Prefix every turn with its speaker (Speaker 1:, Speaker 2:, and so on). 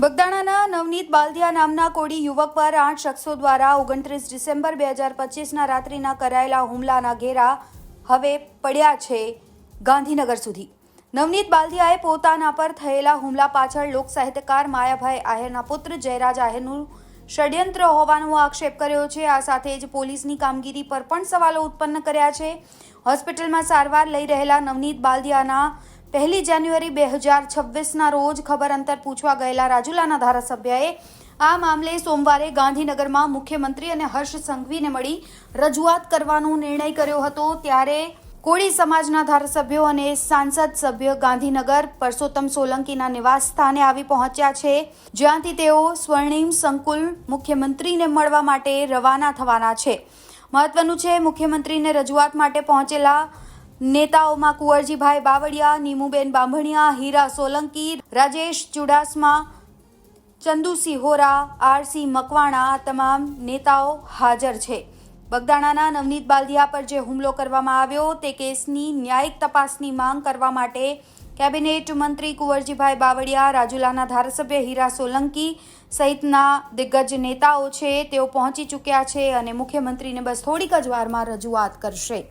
Speaker 1: બગદાણાના નવનીત બાલદિયા નામના કોળી યુવક પર 8 શખ્સો દ્વારા 29 ડિસેમ્બર 2025ના રાત્રિના કરાયેલા હુમલાના ઘેરા હવે પડ્યા છે ગાંધીનગર સુધી। નવનીત બાલદિયાએ પોતાના પર થયેલા હુમલા પાછળ લોક સાહિત્યકાર માયાભાઈ આહિરના પુત્ર જયરાજ આહિરનું ષડયંત્ર હોવાનો આક્ષેપ કર્યો છે। આ સાથે જ પોલીસની કામગીરી પર પણ સવાલો ઉત્પન્ન કર્યા છે। હોસ્પિટલમાં સારવાર લઈ રહેલા નવનીત બાલદિયાના 1 જાન્યુઆરી 2026ના રોજ ખબર અંતર પૂછવા ગયેલા રાજુલાના ધારાસભ્યએ આ મામલે સોમવારે ગાંધીનગરમાં મુખ્યમંત્રી અને હર્ષ સંઘવીને મળી રજૂઆત કરવાનો નિર્ણય કર્યો હતો। ત્યારે કોળી સમાજના ધારાસભ્યો અને સાંસદ સભ્ય ગાંધીનગર પરસોત્તમ સોલંકીના નિવાસ સ્થાને આવી પહોંચ્યા છે, જ્યાંથી તેઓ સ્વર્ણિમ સંકુલ મુખ્યમંત્રીને મળવા માટે રવાના થવાના છે। મહત્વનું છે, મુખ્યમંત્રીને રજૂઆત માટે પહોંચેલા નેતાઓમાં કુંવરજીભાઈ બાવળિયા, નીમુબેન બાંભણિયા, હીરા સોલંકી, રાજેશ ચુડાસમા, ચંદુ સિહોરા, આરસી મકવાણા આ તમામ નેતાઓ હાજર છે। બગદાણાના નવનીત બાલદિયા પર જે હુમલો કરવામાં આવ્યો તે કેસની ન્યાયિક તપાસની માંગ કરવા માટે કેબિનેટ મંત્રી કુંવરજીભાઈ બાવળિયા, રાજુલાના ધારાસભ્ય હીરા સોલંકી સહિતના દિગ્ગજ નેતાઓ છે તેઓ પહોંચી ચૂક્યા છે અને મુખ્યમંત્રીને બસ થોડીક જ વારમાં રજૂઆત કરશે।